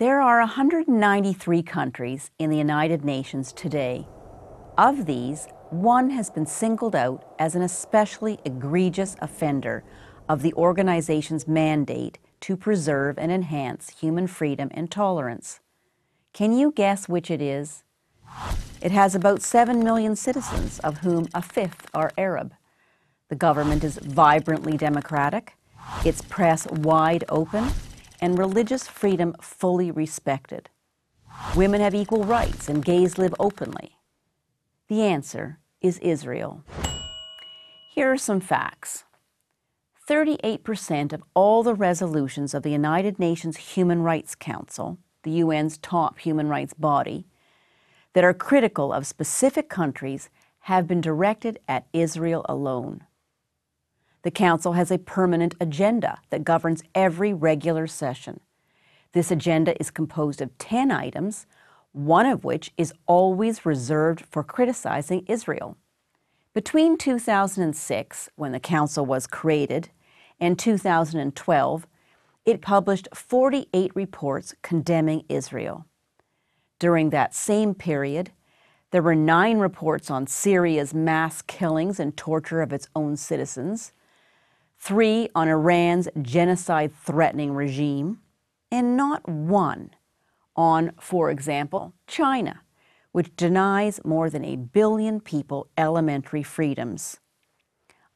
There are 193 countries in the United Nations today. Of these, one has been singled out as an especially egregious offender of the organization's mandate to preserve and enhance human freedom and tolerance. Can you guess which it is? It has about 7 million citizens, of whom a fifth are Arab. The government is vibrantly democratic, its press wide open, and religious freedom fully respected. Women have equal rights and gays live openly. The answer is Israel. Here are some facts. 38% of all the resolutions of the United Nations Human Rights Council, the UN's top human rights body, that are critical of specific countries have been directed at Israel alone. The Council has a permanent agenda that governs every regular session. This agenda is composed of 10 items, one of which is always reserved for criticizing Israel. Between 2006, when the Council was created, and 2012, it published 48 reports condemning Israel. During that same period, there were 9 reports on Syria's mass killings and torture of its own citizens, 3 on Iran's genocide-threatening regime, and not one on, for example, China, which denies more than 1 billion people elementary freedoms.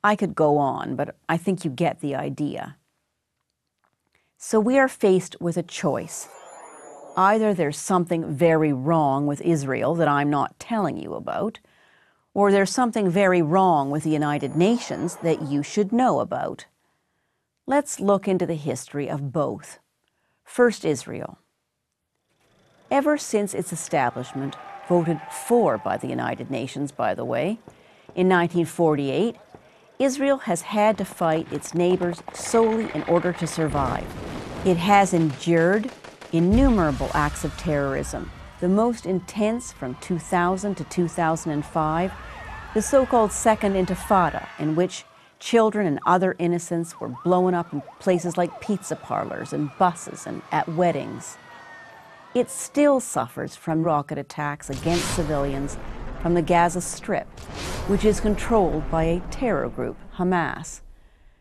I could go on, but I think you get the idea. So we are faced with a choice. Either there's something very wrong with Israel that I'm not telling you about, or there's something very wrong with the United Nations that you should know about. Let's look into the history of both. First, Israel. Ever since its establishment, voted for by the United Nations, by the way, in 1948, Israel has had to fight its neighbors solely in order to survive. It has endured innumerable acts of terrorism, the most intense from 2000 to 2005, the so-called Second Intifada, in which children and other innocents were blown up in places like pizza parlors and buses and at weddings. It still suffers from rocket attacks against civilians from the Gaza Strip, which is controlled by a terror group, Hamas,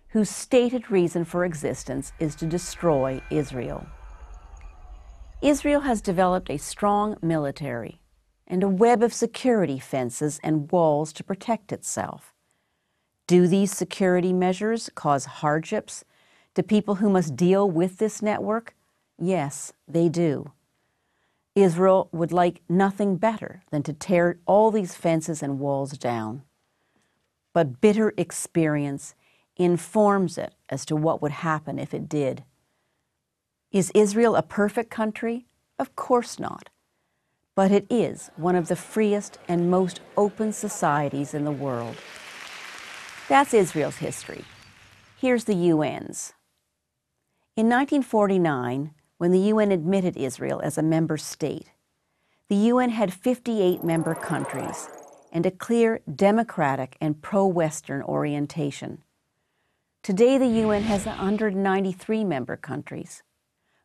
whose stated reason for existence is to destroy Israel. Israel has developed a strong military and a web of security fences and walls to protect itself. Do these security measures cause hardships to people who must deal with this network? Yes, they do. Israel would like nothing better than to tear all these fences and walls down. But bitter experience informs it as to what would happen if it did. Is Israel a perfect country? Of course not. But it is one of the freest and most open societies in the world. That's Israel's history. Here's the UN's. In 1949, when the UN admitted Israel as a member state, the UN had 58 member countries and a clear democratic and pro-Western orientation. Today, the UN has 193 member countries,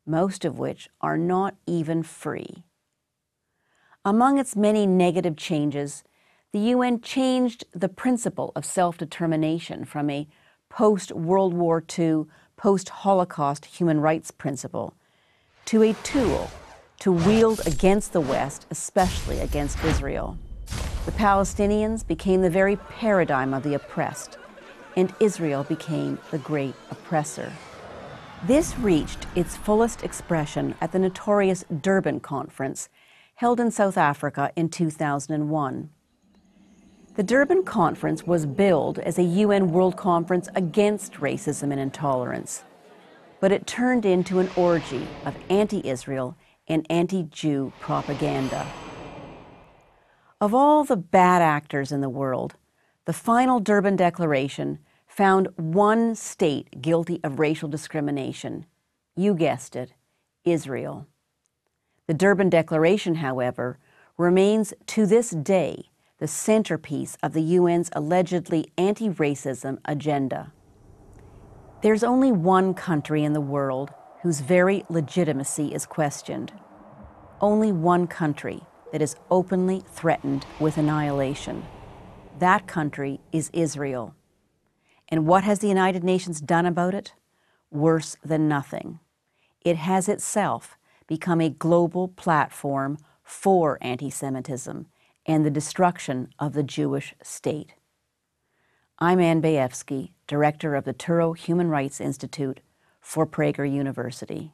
most of which are not even free. Among its many negative changes, the UN changed the principle of self-determination from a post-World War II, post-Holocaust human rights principle to a tool to wield against the West, especially against Israel. The Palestinians became the very paradigm of the oppressed, and Israel became the great oppressor. This reached its fullest expression at the notorious Durban Conference, held in South Africa in 2001. The Durban Conference was billed as a UN World Conference against racism and intolerance, but it turned into an orgy of anti-Israel and anti-Jew propaganda. Of all the bad actors in the world, the final Durban Declaration found one state guilty of racial discrimination. You guessed it, Israel. The Durban Declaration, however, remains to this day the centerpiece of the UN's allegedly anti-racism agenda. There's only one country in the world whose very legitimacy is questioned. Only one country that is openly threatened with annihilation. That country is Israel. And what has the United Nations done about it? Worse than nothing. It has itself become a global platform for anti-Semitism and the destruction of the Jewish state. I'm Ann Bayefsky, Director of the Touro Human Rights Institute for Prager University.